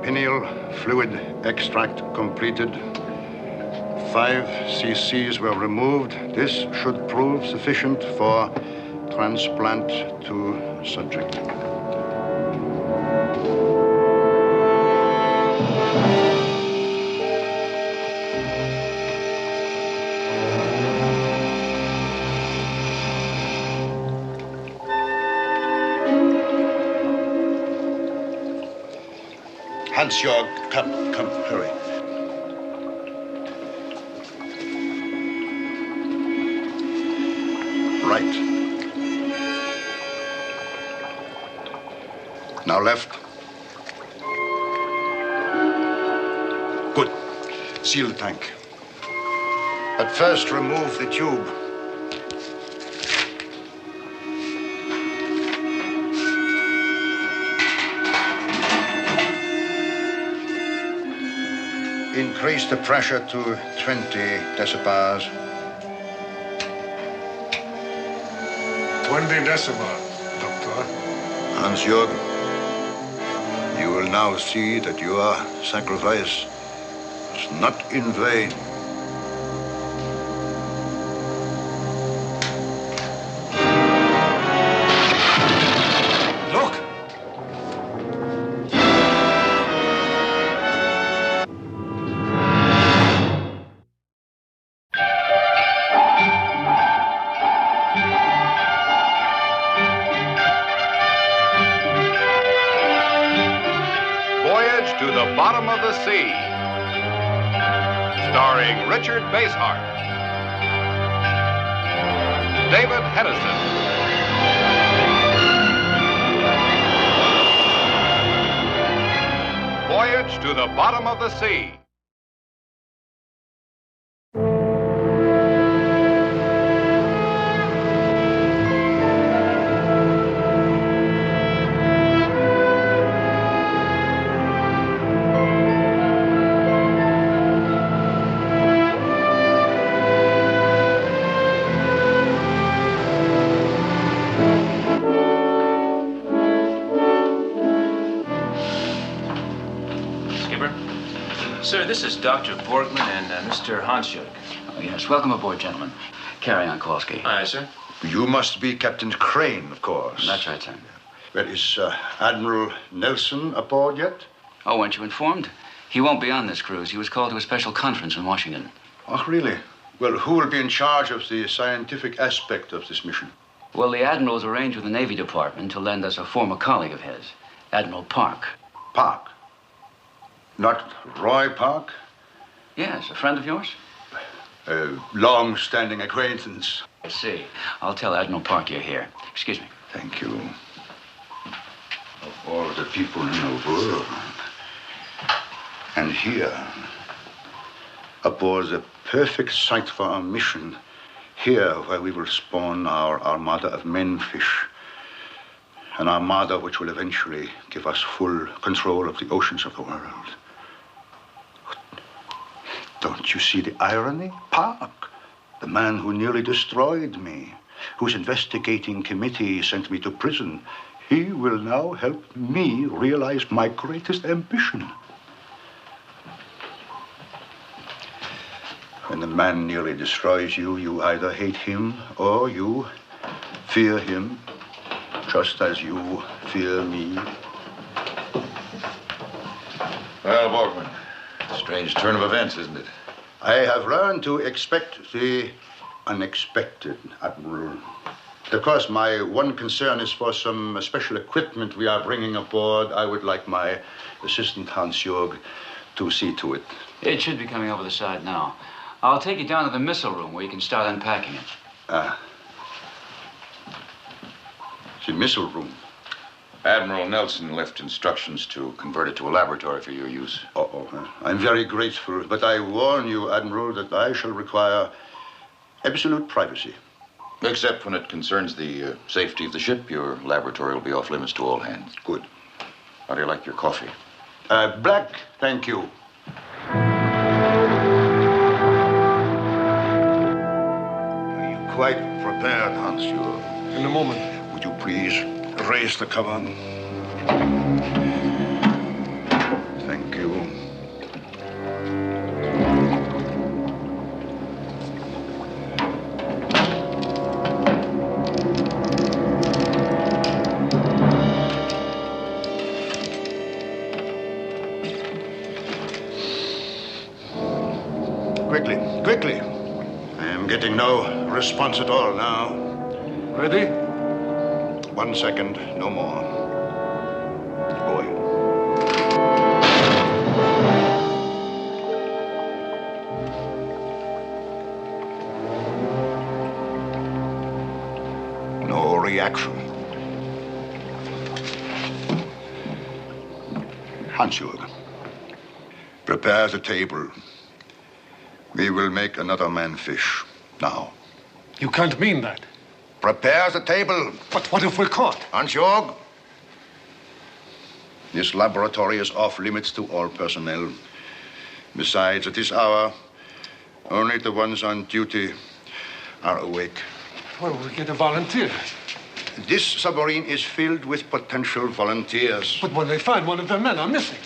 Pineal fluid extract completed. 5 cc's were removed. This should prove sufficient for transplant to subject. Hans-Jörg, come, hurry. Right. Now left. Good. Seal the tank. But first remove the tube. Increase the pressure to 20 decibars. 20 decibels, Doctor. Hans-Jörg, you will now see that your sacrifice is not in vain. Voyage to the Bottom of the Sea, starring Richard Basehart, David Hennison, Voyage to the Bottom of the Sea. Sir, this is Dr. Borgman and Mr. Hansjörg. Oh, yes. Welcome aboard, gentlemen. Carry on, Kowalski. Aye, sir. You must be Captain Crane, of course. That's right, sir. Well, is Admiral Nelson aboard yet? Oh, weren't you informed? He won't be on this cruise. He was called to a special conference in Washington. Oh, really? Well, who will be in charge of the scientific aspect of this mission? Well, the Admiral's arranged with the Navy Department to lend us a former colleague of his, Admiral Park. Park? Not Roy Park? Yes, a friend of yours? A long-standing acquaintance. I see. I'll tell Admiral Park you're here. Excuse me. Thank you. Of all the people in the world. And here, aboard the perfect site for our mission, here where we will spawn our armada of Menfish, an armada which will eventually give us full control of the oceans of the world. Don't you see the irony? Park, the man who nearly destroyed me, whose investigating committee sent me to prison, he will now help me realize my greatest ambition. When a man nearly destroys you, you either hate him or you fear him, just as you fear me. Well, Borgman, strange turn of events, isn't it? I have learned to expect the unexpected, Admiral. Of course, my one concern is for some special equipment we are bringing aboard. I would like my assistant, Hans-Jörg, to see to it. It should be coming over the side now. I'll take you down to the missile room where you can start unpacking it. The missile room. Admiral Nelson left instructions to convert it to a laboratory for your use. I'm very grateful, but I warn you, Admiral, that I shall require absolute privacy. Except when it concerns the safety of the ship, your laboratory will be off limits to all hands. Good. How do you like your coffee? Black, thank you. quite prepared, Monsieur. In a moment. Would you please raise the cover? Thank you. Quickly. I am getting no response at all now. Ready? 1 second, no more. Boy. No reaction. Hans-Jürgen, prepare the table. We will make another Menfish now. You can't mean that. Prepare the table. But what if we're caught? Hans-Jörg, this laboratory is off limits to all personnel. Besides, at this hour, only the ones on duty are awake. Well, we'll get a volunteer. This submarine is filled with potential volunteers. But when they find one of their men are missing.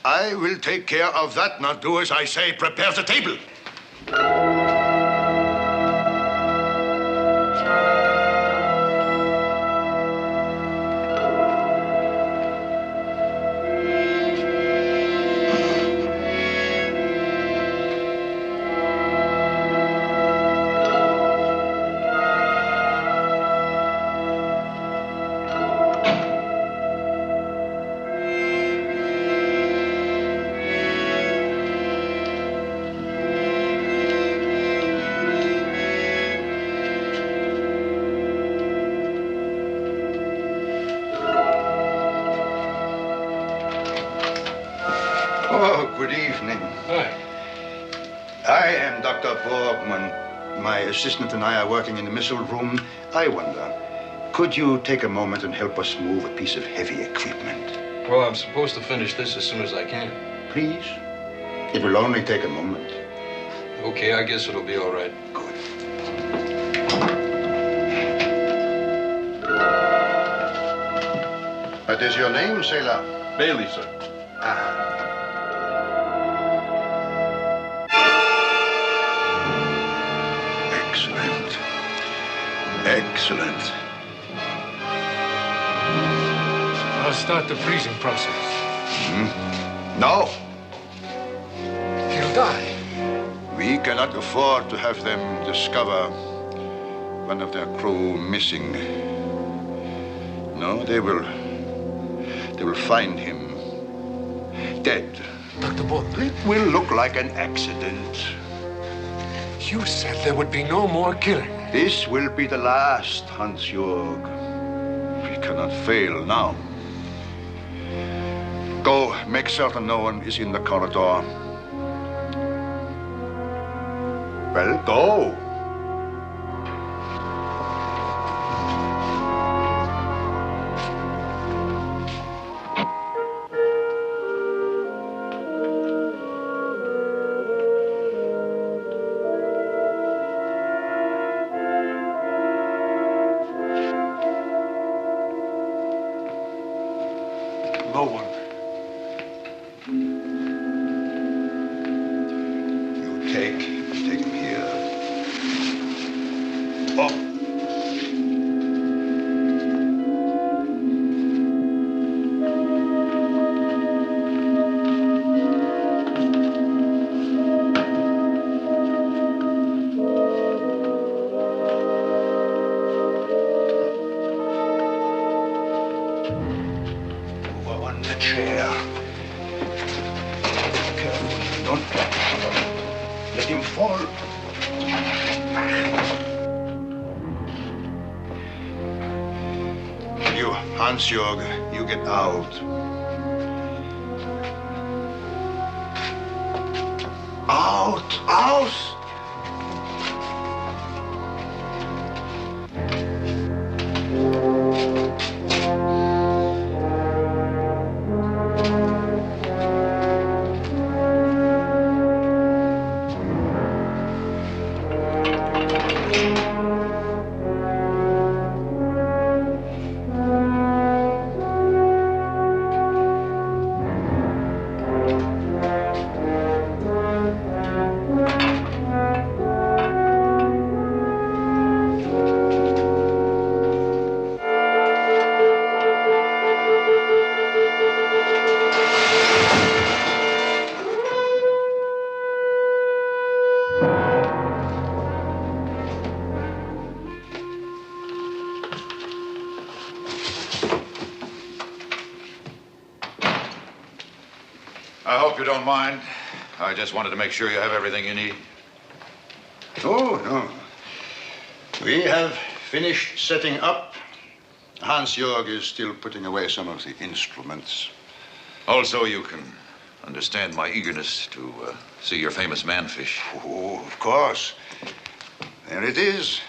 I will take care of that. Now do as I say. Prepare the table. Oh, good evening. Hi. I am Dr. Borgman. My assistant and I are working in the missile room. I wonder, could you take a moment and help us move a piece of heavy equipment? Well, I'm supposed to finish this as soon as I can. Please? It will only take a moment. Okay, I guess it'll be all right. Good. What is your name, sailor? Bailey, sir. Ah. Excellent. Excellent. I'll start the freezing process. No, He'll die. we cannot afford to have them discover one of their crew missing. No, they will find him dead. Dr. Borgman, It will look like an accident. you said there would be no more killing. This will be the last, Hans-Jörg. We cannot fail now. Go, make certain no one is in the corridor. Well, go. No one. You take him here. Oh. Over on the chair. Careful. Don't let him fall. You, Hans-Jörg, you get out. Out! I hope you don't mind. I just wanted to make sure you have everything you need. Oh, no. We have finished setting up. Hans-Jörg is still putting away some of the instruments. Also, you can understand my eagerness to see your famous Menfish. Oh, of course. There it is.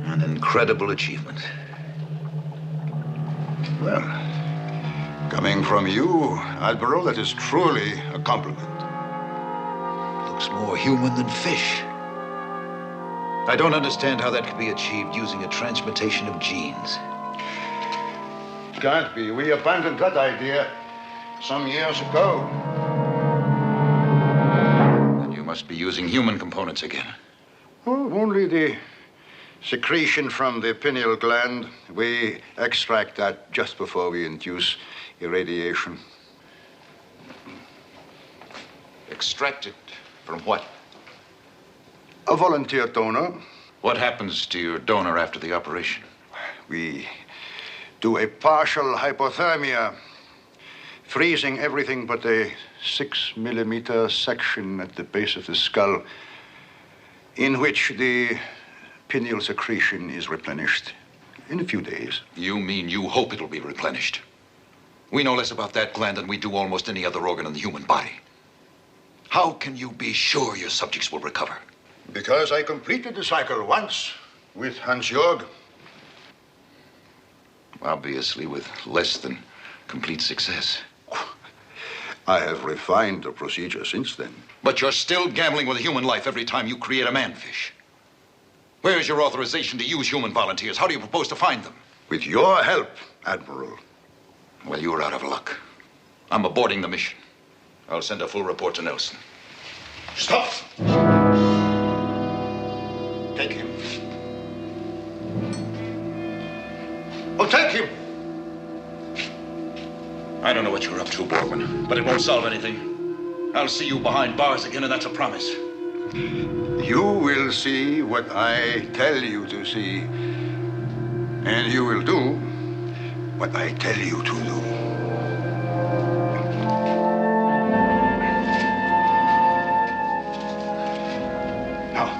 An incredible achievement. Well, coming from you, Admiral, that is truly a compliment. Looks more human than fish. I don't understand how that could be achieved using a transmutation of genes. Can't be. We abandoned that idea some years ago. Then you must be using human components again. Oh, only the secretion from the pineal gland. We extract that just before we induce irradiation. Extract it from what? A volunteer donor. What happens to your donor after the operation? We do a partial hypothermia, freezing everything but a 6-millimeter section at the base of the skull, in which the pineal secretion is replenished in a few days. You mean you hope it'll be replenished? We know less about that gland than we do almost any other organ in the human body. How can you be sure your subjects will recover? Because I completed the cycle once with Hans-Jörg. Obviously, with less than complete success. I have refined the procedure since then. But you're still gambling with a human life every time you create a Menfish. Where's your authorization to use human volunteers? How do you propose to find them? With your help, Admiral. Well, you're out of luck. I'm aborting the mission. I'll send a full report to Nelson. Stop! Take him. Oh, take him! I don't know what you're up to, Borgman, but it won't solve anything. I'll see you behind bars again, and that's a promise. You will see what I tell you to see. And you will do what I tell you to do. Now,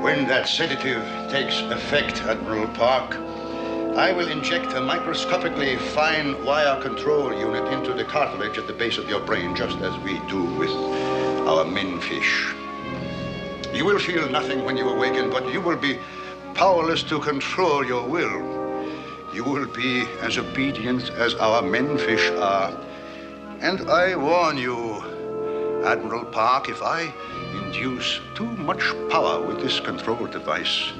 when that sedative takes effect, Admiral Park, I will inject a microscopically fine wire control unit into the cartilage at the base of your brain, just as we do with our Menfish. You will feel nothing when you awaken, but you will be powerless to control your will. You will be as obedient as our Menfish are. And I warn you, Admiral Park, if I induce too much power with this control device,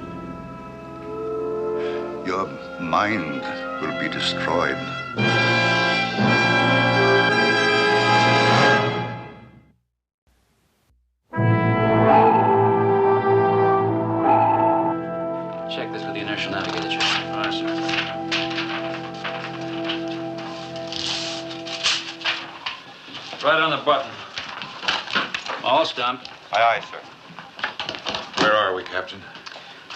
your mind will be destroyed. Check this with the inertial navigator, Chief. All right, sir. Right on the button. All stumped. Aye, aye, sir. Where are we, Captain?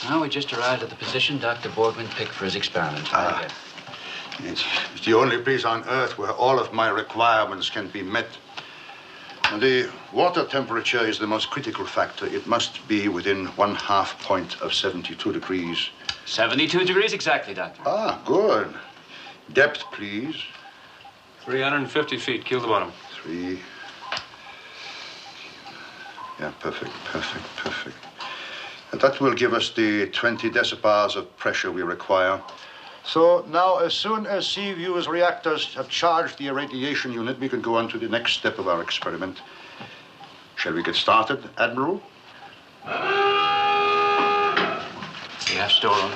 Now, we just arrived at the position Dr. Borgman picked for his experiment. It's the only place on Earth where all of my requirements can be met. And the water temperature is the most critical factor. It must be within 1/2 point of 72 degrees. 72 degrees exactly, Doctor. Ah, good. Depth, please. 350 feet. Keel to bottom. 3. Yeah, perfect. And that will give us the 20 decibars of pressure we require. So now, as soon as Seaview's reactors have charged the irradiation unit, we can go on to the next step of our experiment. Shall we get started, Admiral? The aft storeroom.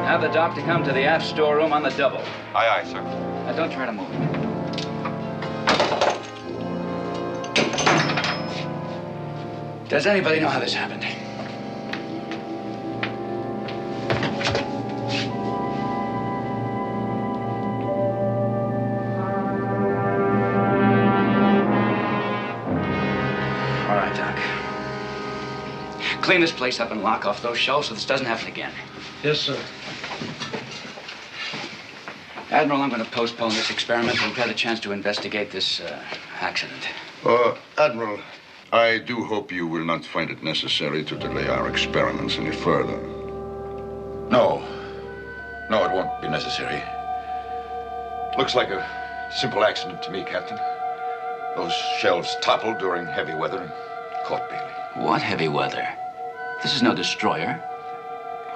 Have the doctor come to the aft storeroom on the double. Aye, aye, sir. Now, don't try to move. Does anybody know how this happened? All right. right, Doc. Clean this place up and lock off those shelves so this doesn't happen again. Yes, sir. Admiral, I'm going to postpone this experiment until we've had a chance to investigate this accident. Admiral, I do hope you will not find it necessary to delay our experiments any further. No. No, it won't be necessary. Looks like a simple accident to me, Captain. Those shelves toppled during heavy weather and caught Bailey. What heavy weather? This is no destroyer.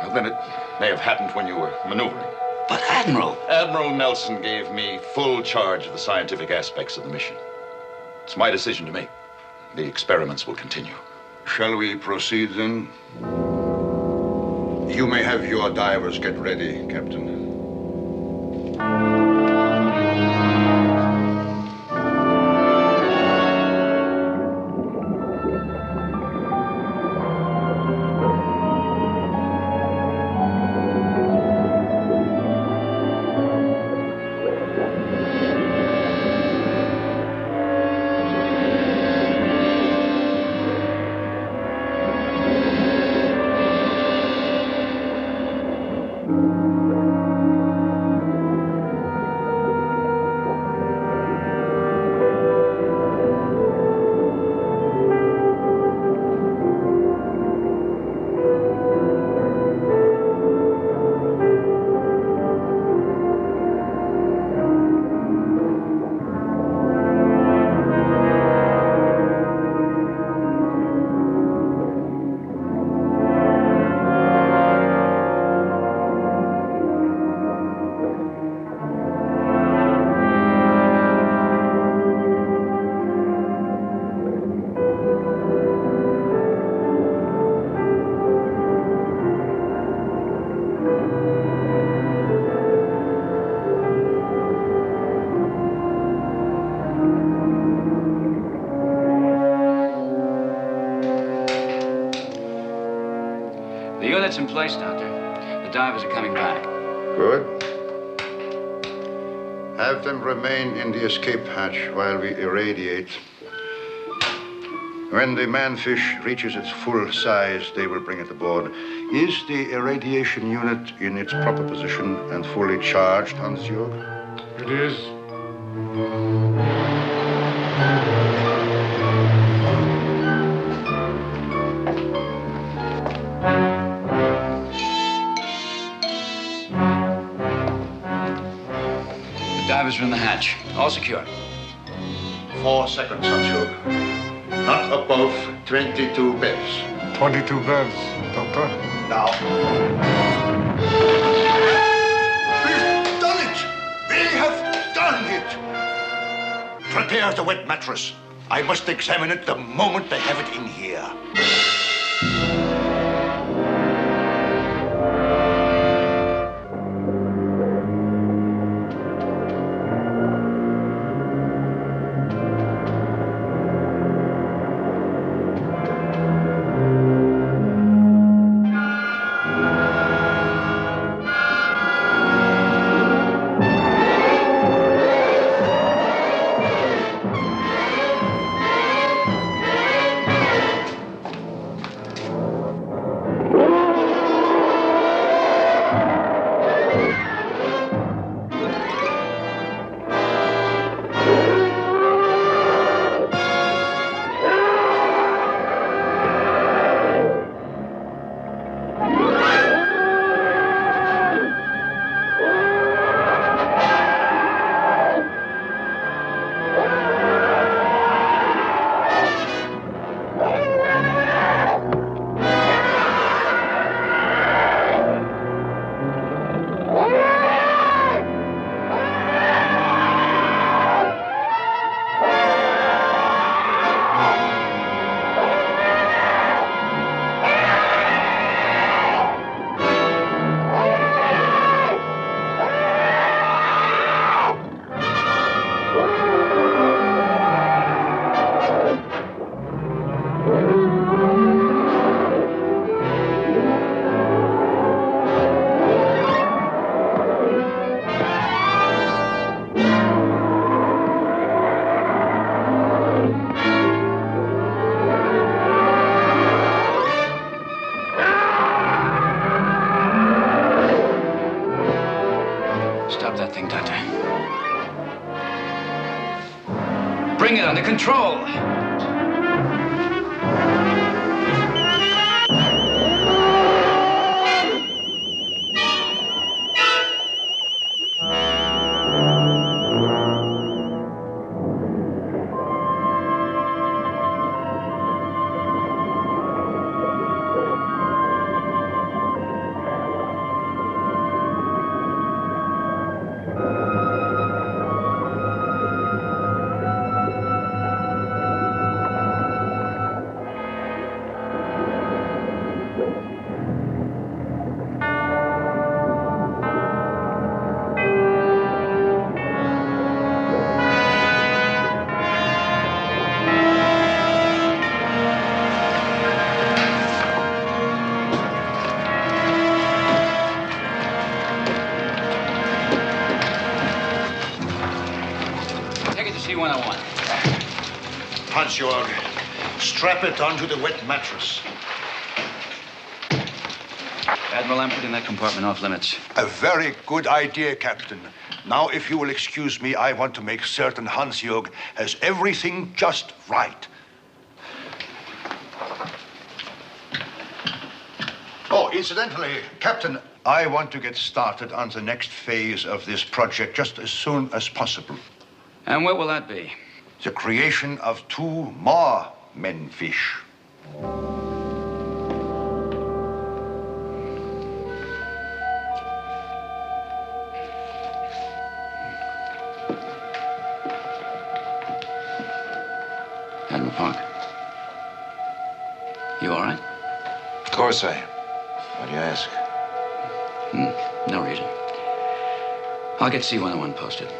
Well, then it may have happened when you were maneuvering. But, Admiral... Admiral Nelson gave me full charge of the scientific aspects of the mission. It's my decision to make. The experiments will continue. Shall we proceed, then? You may have your divers get ready, Captain. The unit's in place, Doctor. The divers are coming back. Good. Have them remain in the escape hatch while we irradiate. When the Menfish reaches its full size, they will bring it aboard. Is the irradiation unit in its proper position and fully charged, Hans-Jörg? It is. The divers are in the hatch. All secure. 4 seconds, Hans-Jörg. Not above 22 beds. 22 beds, Doctor. Now. We've done it! We have done it! Prepare the wet mattress. I must examine it the moment they have it in here. bring it under control. Hans-Jörg, strap it onto the wet mattress. Admiral, I'm putting that compartment off limits. A very good idea, Captain. Now, if you will excuse me, I want to make certain Hans-Jörg has everything just right. Oh, incidentally, Captain, I want to get started on the next phase of this project just as soon as possible. And what will that be? The creation of 2 more Menfish. Admiral Park, you all right? Of course I am. Why do you ask? No reason. I'll get C-101 posted.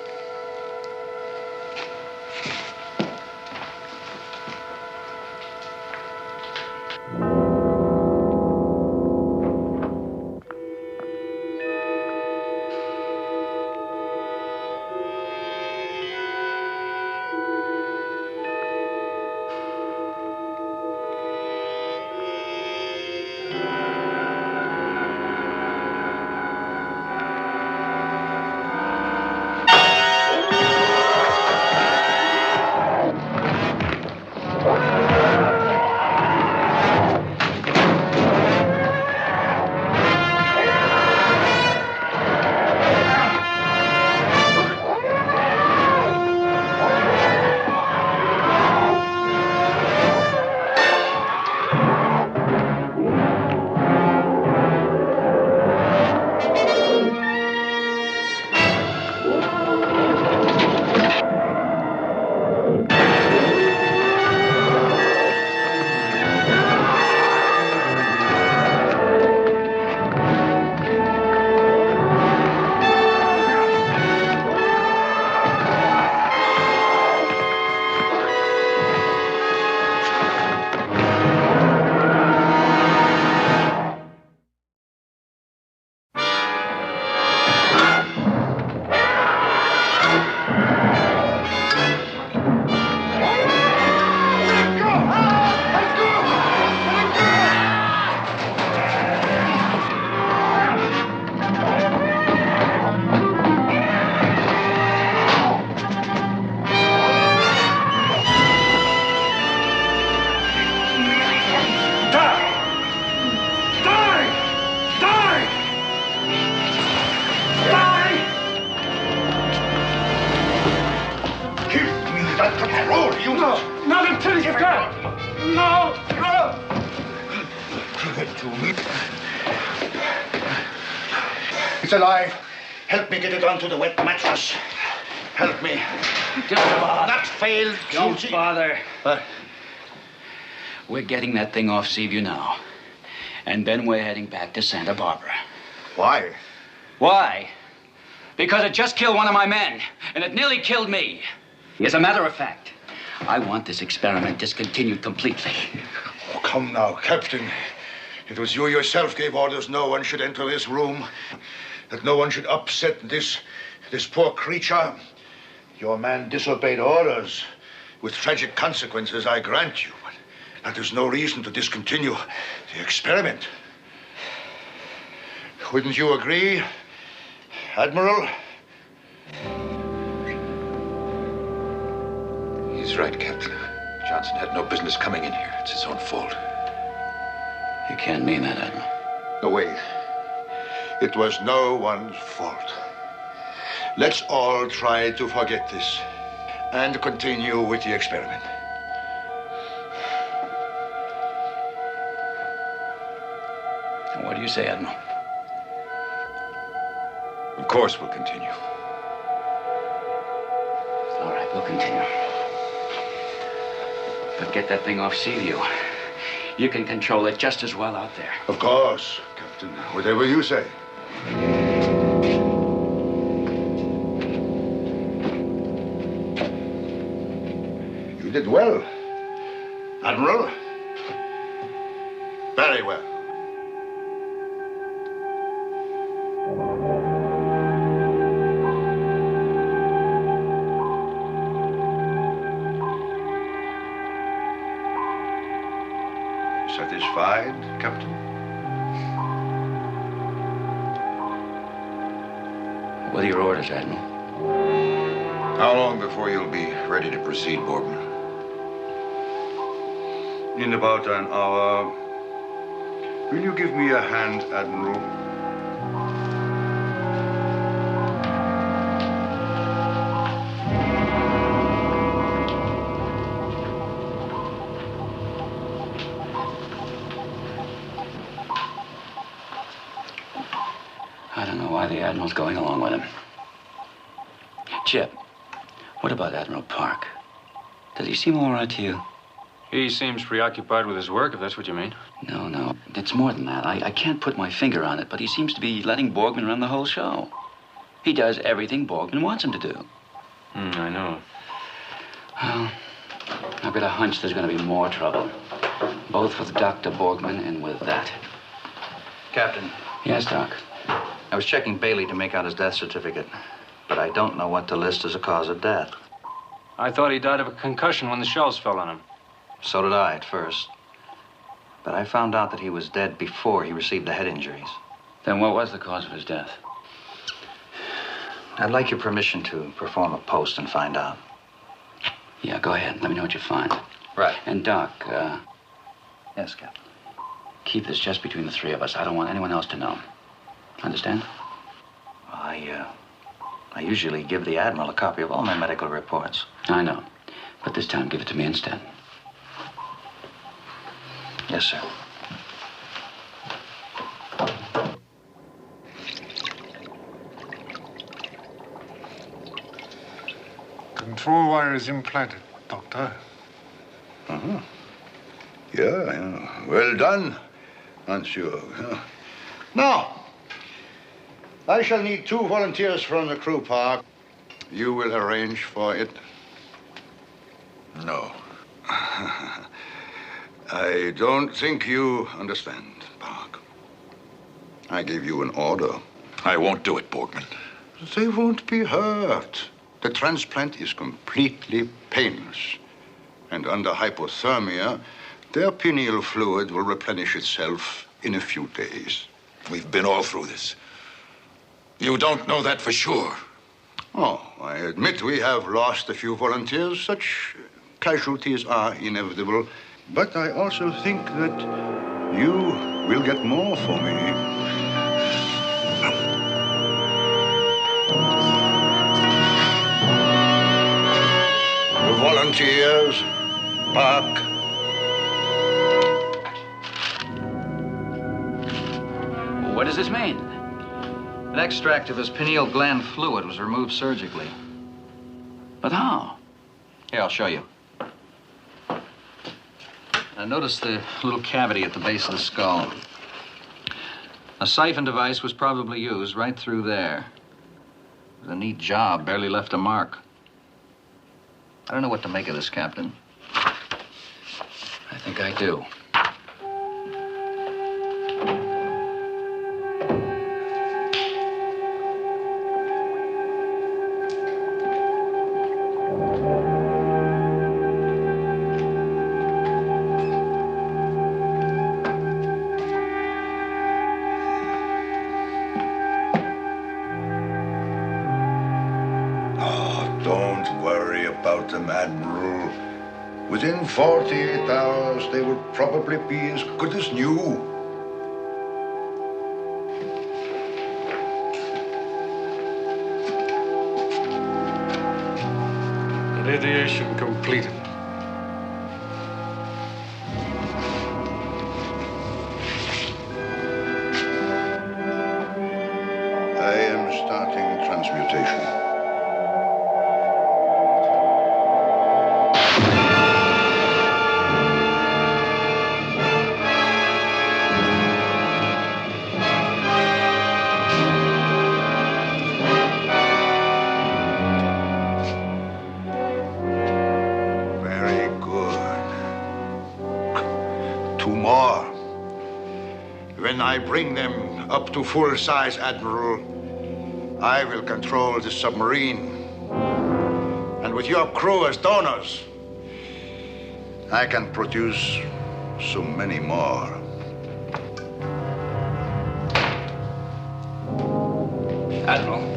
Not until you've got. No, no. Give it to me. It's alive. Help me get it onto the wet mattress. Help me. Don't bother. Not fail. Don't bother. We're getting that thing off Seaview now. And then we're heading back to Santa Barbara. Why? Why? Because it just killed one of my men, and it nearly killed me. As a matter of fact, I want this experiment discontinued completely. Oh, come now, Captain. It was you yourself gave orders no one should enter this room, that no one should upset this poor creature. Your man disobeyed orders with tragic consequences, I grant you. But that is no reason to discontinue the experiment. Wouldn't you agree, Admiral? He's He's right, Captain. Johnson had no business coming in here. It's his own fault. You can't mean that, Admiral. No, wait. It was no one's fault. Let's all try to forget this and continue with the experiment. What do you say, Admiral? Of course we'll continue. All right, we'll continue. But get that thing off sea view. You can control it just as well out there. Of course, Captain. Whatever you say. You did well, Admiral. Very well. Satisfied, Captain? What are your orders, Admiral? How long before you'll be ready to proceed, Borgman? In about an hour. Will you give me a hand, Admiral? I don't know why the Admiral's going along with him. Chip, what about Admiral Park? Does he seem all right to you? He seems preoccupied with his work, if that's what you mean. No. It's more than that. I can't put my finger on it, but he seems to be letting Borgman run the whole show. He does everything Borgman wants him to do. I know. Well, I've got a hunch there's going to be more trouble. Both with Dr. Borgman and with that. Captain, Yes, Doc. I was checking Bailey to make out his death certificate, but I don't know what to list as a cause of death. I thought he died of a concussion when the shells fell on him. So did I at first. But I found out that he was dead before he received the head injuries. Then what was the cause of his death? I'd like your permission to perform a post and find out. Yeah, go ahead. Let me know what you find. Right. And, Doc, Yes, Captain. keep this just between the three of us. I don't want anyone else to know. Understand? I usually give the Admiral a copy of all my medical reports. I know. But this time, give it to me instead. Yes, sir. Control wire is implanted, Doctor. Uh-huh. Yeah. Well done, Monsieur. Yeah. Now, I shall need 2 volunteers from the crew, Park. You will arrange for it? No. I don't think you understand, Park. I gave you an order. I won't do it, Borgman. They won't be hurt. The transplant is completely painless. And under hypothermia, their pineal fluid will replenish itself in a few days. We've been all through this. You don't know that for sure. Oh, I admit we have lost a few volunteers. Such casualties are inevitable. But I also think that you will get more for me. The volunteers, Park. What does this mean? An extract of his pineal gland fluid was removed surgically. But how? Here, I'll show you. Now, notice the little cavity at the base of the skull. A siphon device was probably used right through there. It was a neat job, barely left a mark. I don't know what to make of this, Captain. I think I do. Don't worry about them, Admiral. Within 48 hours, they will probably be as good as new. Radiation completed. I am starting transmutation. Very good. Two more. When I bring them up to full size, Admiral, I will control the submarine. And with your crew as donors, I can produce so many more. Admiral.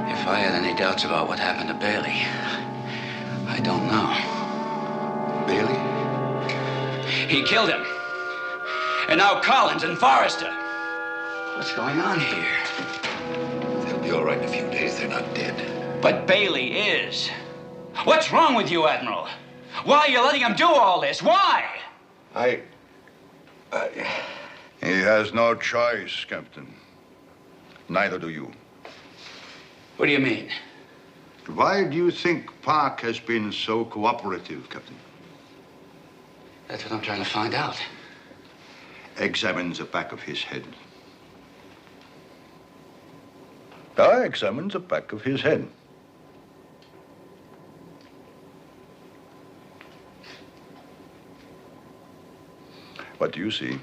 If I had any doubts about what happened to Bailey, I don't know. Bailey? He killed him. And now Collins and Forrester. What's going on here? They'll be all right in a few days. They're not dead. But Bailey is. What's wrong with you, Admiral? Why are you letting him do all this? Why? He has no choice, Captain. Neither do you. What do you mean? Why do you think Park has been so cooperative, Captain? That's what I'm trying to find out. Examine the back of his head. I examined the back of his head. What do you see?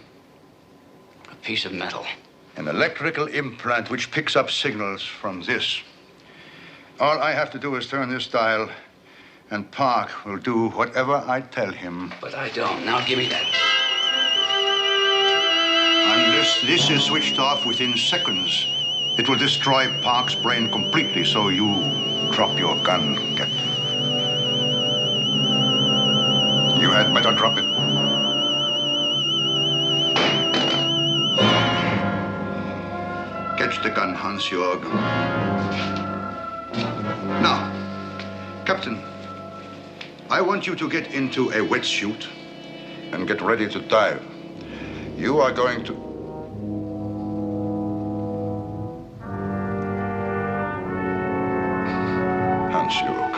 A piece of metal. An electrical implant which picks up signals from this. All I have to do is turn this dial, and Park will do whatever I tell him. But I don't. Now give me that. Unless this is switched off within seconds, it will destroy Park's brain completely, so you drop your gun, Captain. You had better drop it. Catch the gun, Hans-Jörg. Now, Captain, I want you to get into a wetsuit and get ready to dive. You are going to... Hans-Jörg.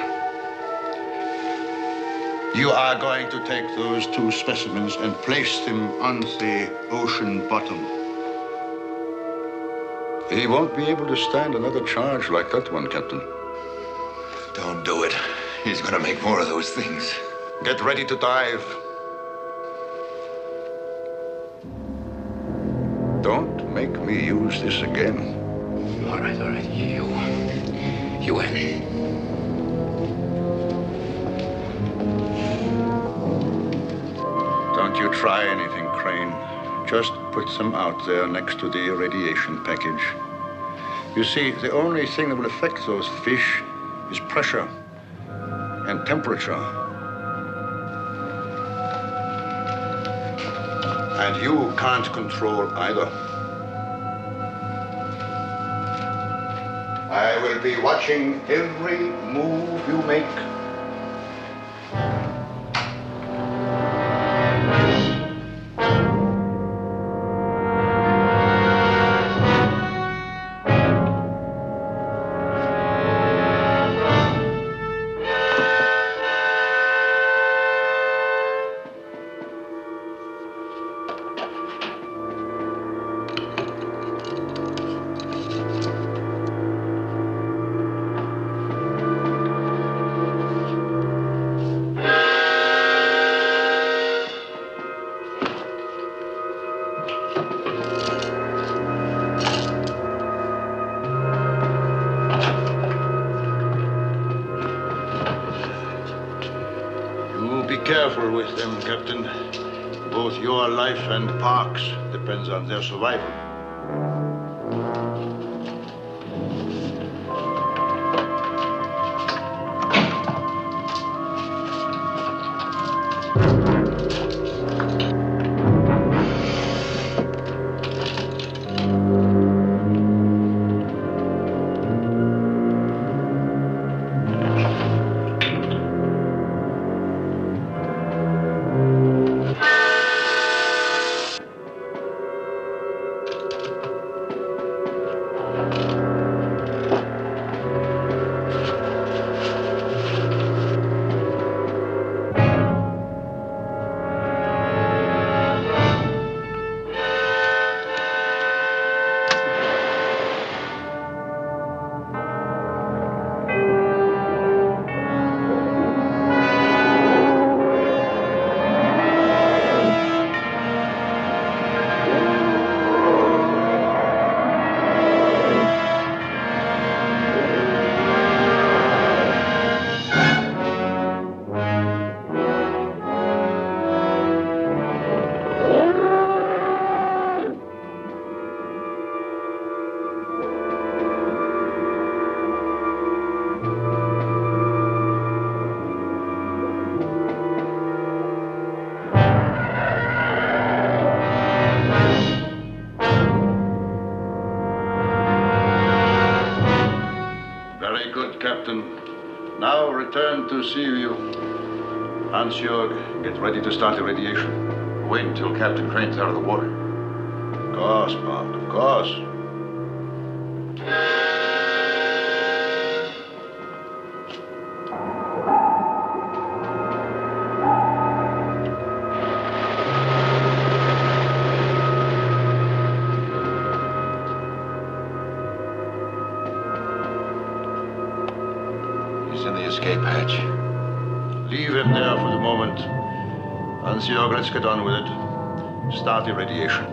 You are going to take those two specimens and place them on the ocean bottom. He won't be able to stand another charge like that one, Captain. Don't do it. He's going to make more of those things. Get ready to dive. Don't make me use this again. All right. You win. Don't you try anything, Crane. Just put them out there next to the irradiation package. You see, the only thing that will affect those fish is pressure and temperature. And you can't control either. I will be watching every move you make. careful with them, Captain. Both your life and Park's depends on their survival. Now return to Seaview. Hans-Jörg, get ready to start irradiation. Wait until Captain Crane's out of the water. Of course, Mark, of course. He's in the escape hatch. Leave him there for the moment. Hans-Jörg, let's get on with it. Start irradiation.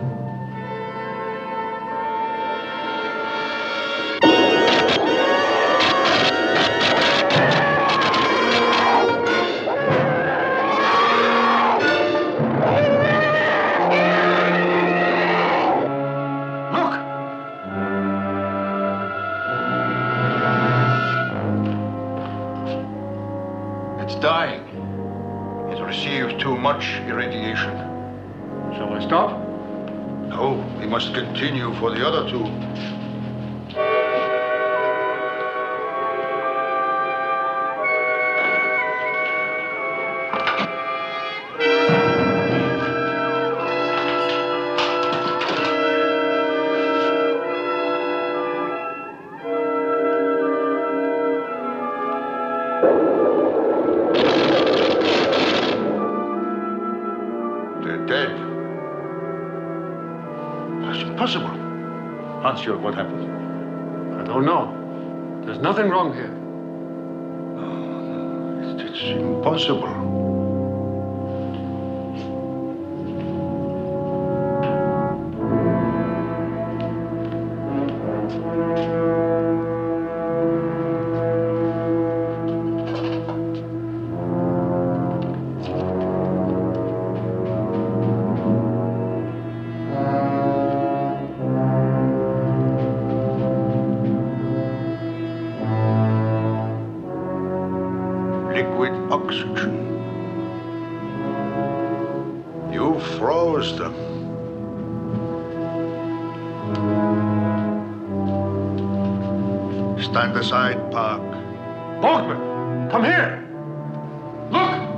Dying. It received too much irradiation. Shall I stop? No, we must continue for the other two. Dead. That's impossible. Hans-Jörg, what happened? I don't know. There's nothing wrong here. No, it's impossible. Liquid oxygen. You froze them. Stand aside, Park. Borgman, come here. Look!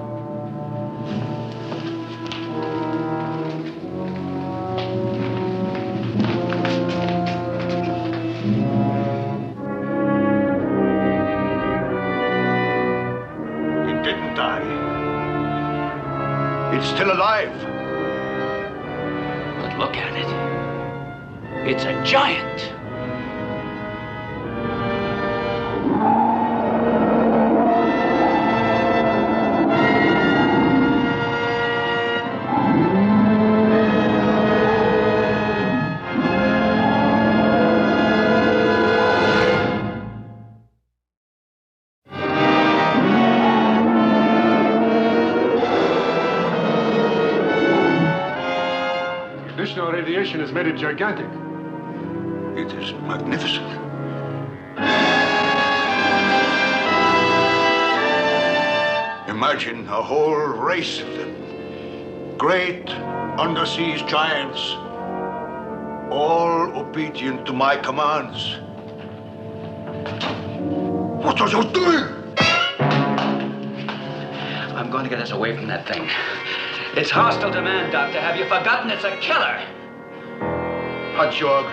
It's still alive. But look at it. It's a giant. additional radiation has made it gigantic. It is magnificent. Imagine a whole race of them. Great undersea giants, all obedient to my commands. What are you doing? I'm going to get us away from that thing. It's hostile to man, Doctor. Have you forgotten it's a killer? Hot Jog,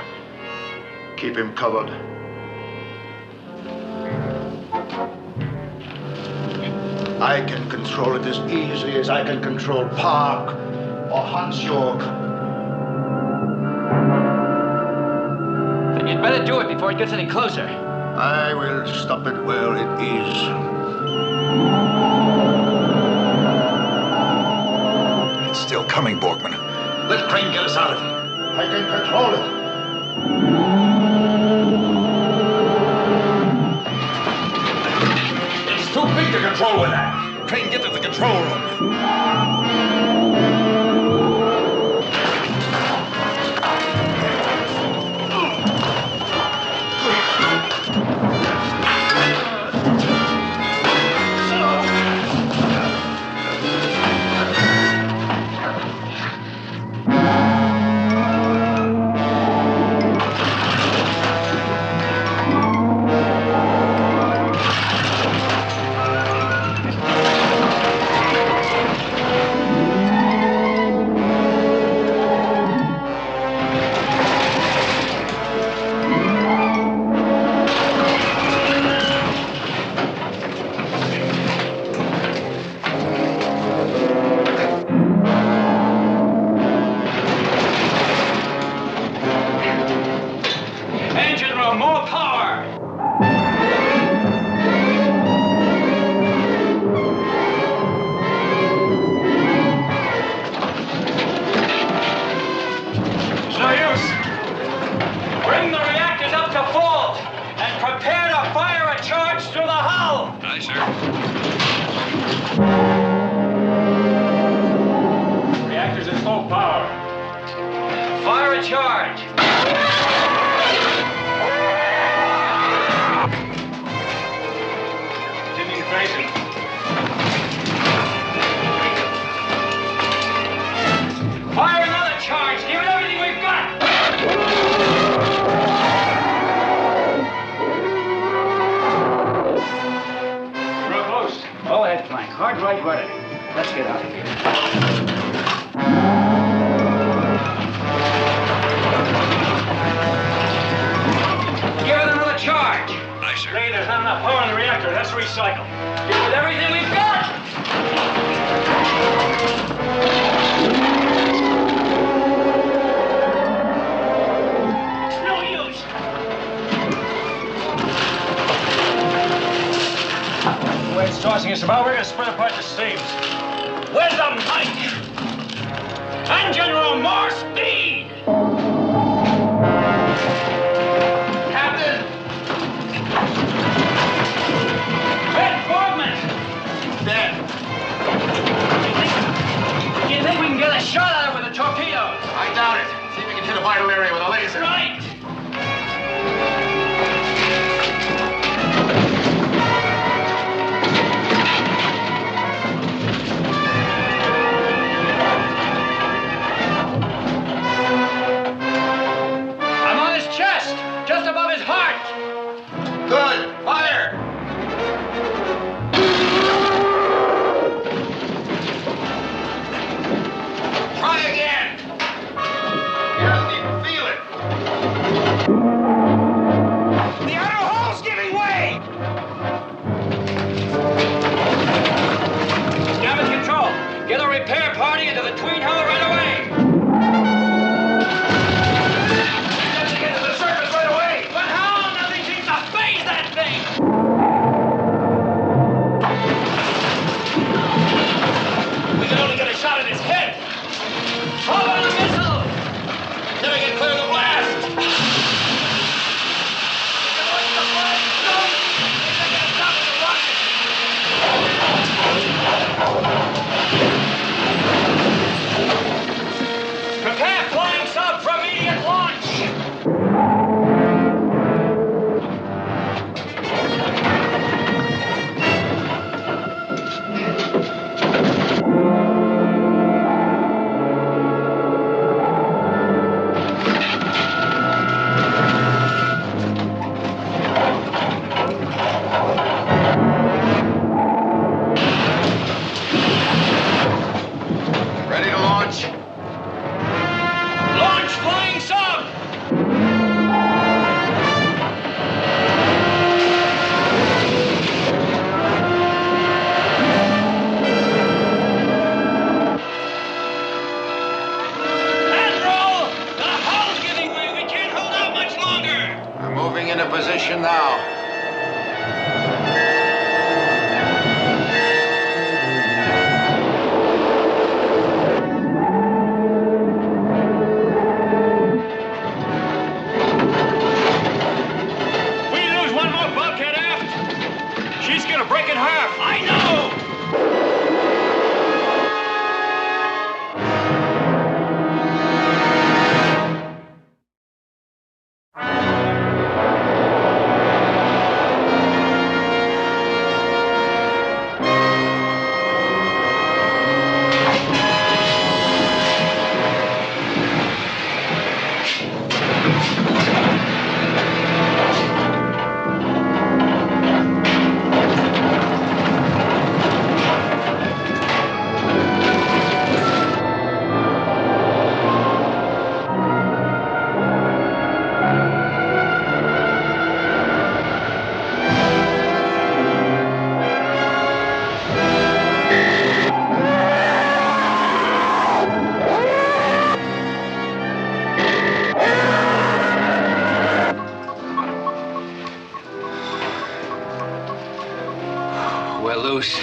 keep him covered. I can control it as easily as I can control Park or Hans Jorg. Then you'd better do it before it gets any closer. I will stop it where it is. It's still coming, Borgman. Let Crane get us out of here. I can control it. It's too big to control with that. Crane, get to the control room. break in half. I know! We're loose.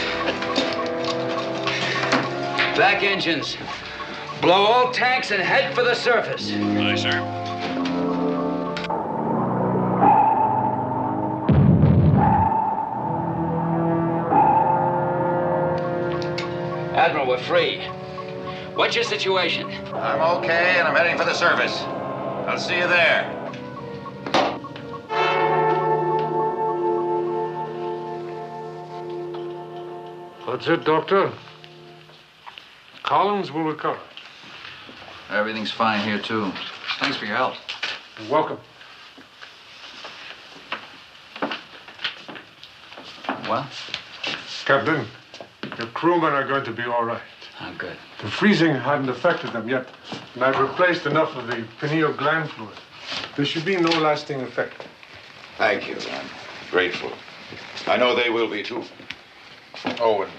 Back engines. Blow all tanks and head for the surface. Aye, sir. Admiral, we're free. What's your situation? I'm okay, and I'm heading for the surface. I'll see you there. That's it, Doctor. Collins will recover. Everything's fine here, too. Thanks for your help. You're welcome. What? Captain, your crewmen are going to be all right. I'm good. The freezing hadn't affected them yet, and I've replaced enough of the pineal gland fluid. There should be no lasting effect. Thank you. I'm grateful. I know they will be, too. Oh, and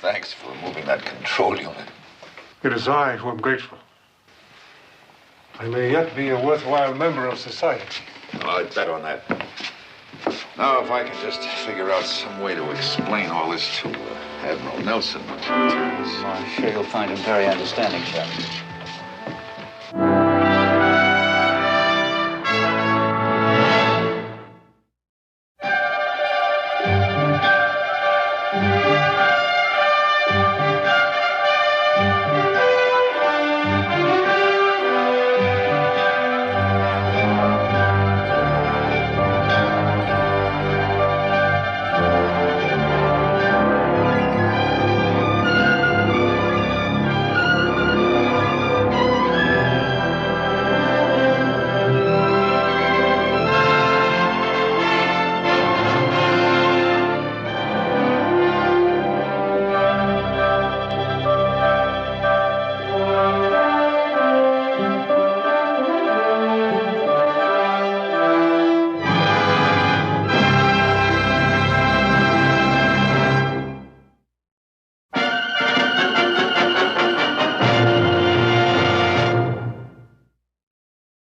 thanks for moving that control unit. It is I who am grateful. I may yet be a worthwhile member of society. Well, I'd bet on that. Now, if I can just figure out some way to explain all this to Admiral Nelson. I'm sure you'll find him very understanding, Sheriff.